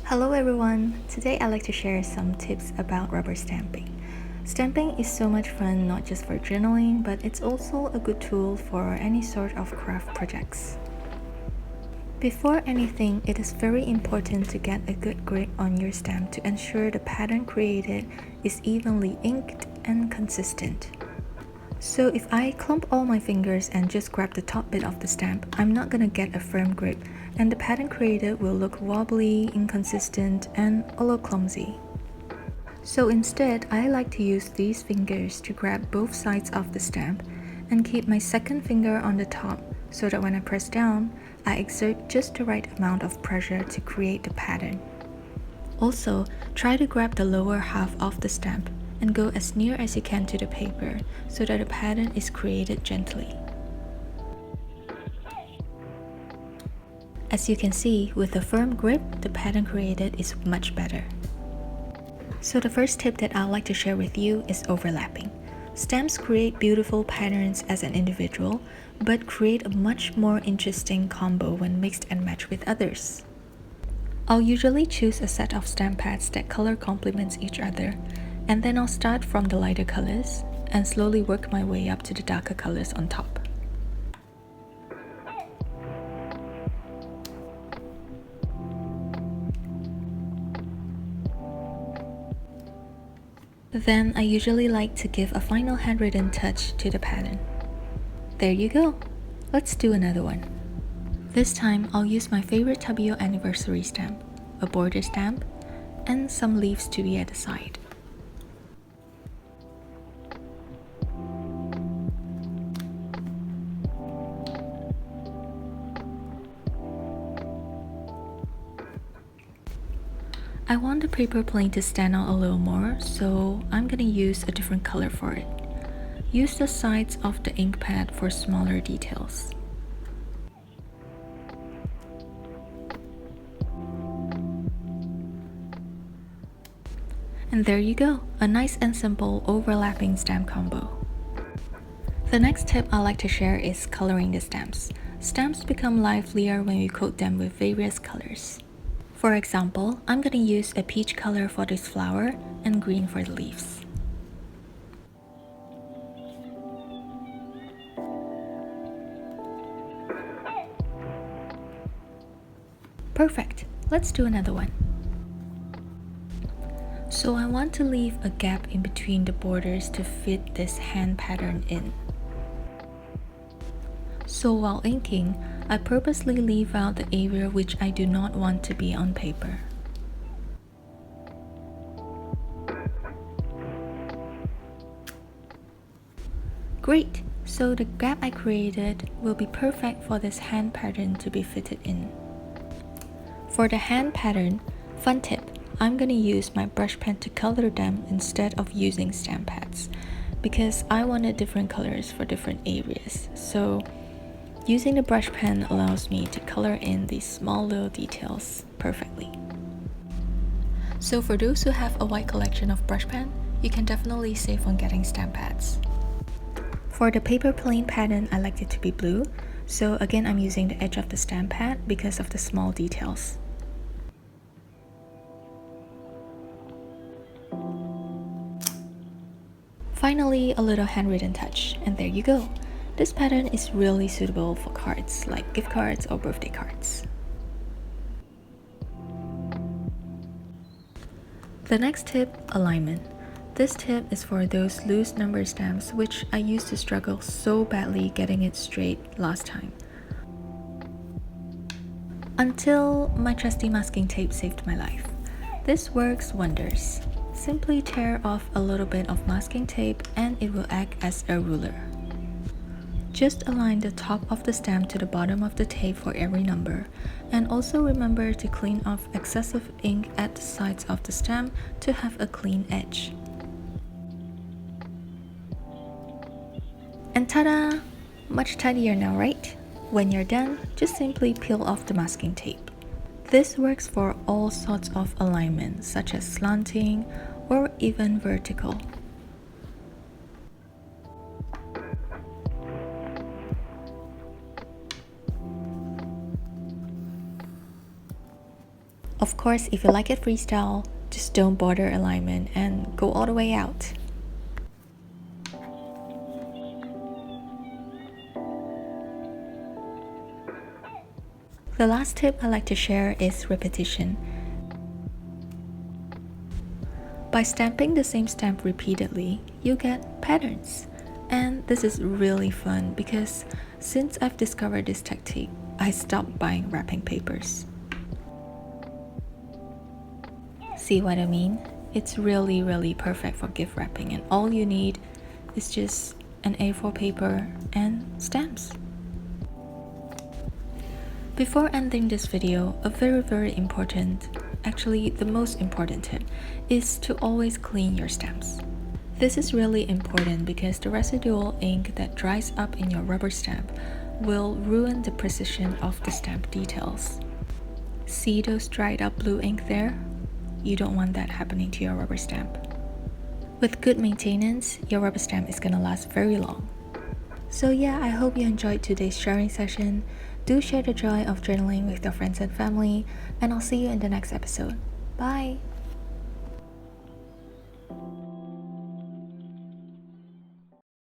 Hello everyone! Today I'd like to share some tips about rubber stamping. Stamping is so much fun not just for journaling, but it's also a good tool for any sort of craft projects. Before anything, it is very important to get a good grip on your stamp to ensure the pattern created is evenly inked and consistent. So if I clump all my fingers and just grab the top bit of the stamp, I'm not gonna get a firm grip, and the pattern created will look wobbly, inconsistent, and a little clumsy. So instead, I like to use these fingers to grab both sides of the stamp and keep my second finger on the top so that when I press down, I exert just the right amount of pressure to create the pattern. Also, try to grab the lower half of the stamp and go as near as you can to the paper so that the pattern is created gently. As you can see, with a firm grip, the pattern created is much better. So the first tip that I'd like to share with you is overlapping. Stamps create beautiful patterns as an individual, but create a much more interesting combo when mixed and matched with others. I'll usually choose a set of stamp pads that color complements each other, and then I'll start from the lighter colors and slowly work my way up to the darker colors on top. Then I usually like to give a final handwritten touch to the pattern. There you go! Let's do another one. This time I'll use my favorite Tabiyo anniversary stamp, a border stamp, and some leaves to be at the side. I want the paper plane to stand out a little more, so I'm gonna use a different color for it. Use the sides of the ink pad for smaller details. And there you go, a nice and simple overlapping stamp combo. The next tip I like to share is coloring the stamps. Stamps become livelier when we coat them with various colors. For example, I'm gonna use a peach color for this flower and green for the leaves. Perfect! Let's do another one. So I want to leave a gap in between the borders to fit this hand pattern in. So while inking, I purposely leave out the area which I do not want to be on paper. Great! So the gap I created will be perfect for this hand pattern to be fitted in. For the hand pattern, fun tip, I'm gonna use my brush pen to color them instead of using stamp pads because I wanted different colors for different areas. So using the brush pen allows me to color in these small little details perfectly. So for those who have a wide collection of brush pen, you can definitely save on getting stamp pads. For the paper plane pattern, I like it to be blue, so again I'm using the edge of the stamp pad because of the small details. Finally, a little handwritten touch, and there you go. This pattern is really suitable for cards like gift cards or birthday cards. The next tip, alignment. This tip is for those loose number stamps which I used to struggle so badly getting it straight last time. Until my trusty masking tape saved my life. This works wonders. Simply tear off a little bit of masking tape and it will act as a ruler. Just align the top of the stamp to the bottom of the tape for every number, and also remember to clean off excessive ink at the sides of the stamp to have a clean edge. And ta-da! Much tidier now, right? When you're done, just simply peel off the masking tape. This works for all sorts of alignment, such as slanting or even vertical. Of course, if you like it freestyle, just don't bother alignment and go all the way out. The last tip I like to share is repetition. By stamping the same stamp repeatedly, you get patterns. And this is really fun because since I've discovered this technique, I stopped buying wrapping papers. See what I mean? It's really perfect for gift wrapping, and all you need is just an A4 paper and stamps. Before ending this video, a very important, actually the most important tip, is to always clean your stamps. This is really important because the residual ink that dries up in your rubber stamp will ruin the precision of the stamp details. See those dried up blue ink there? You don't want that happening to your rubber stamp. With good maintenance, your rubber stamp is gonna last very long. So yeah, I hope you enjoyed today's sharing session. Do share the joy of journaling with your friends and family, and I'll see you in the next episode. Bye!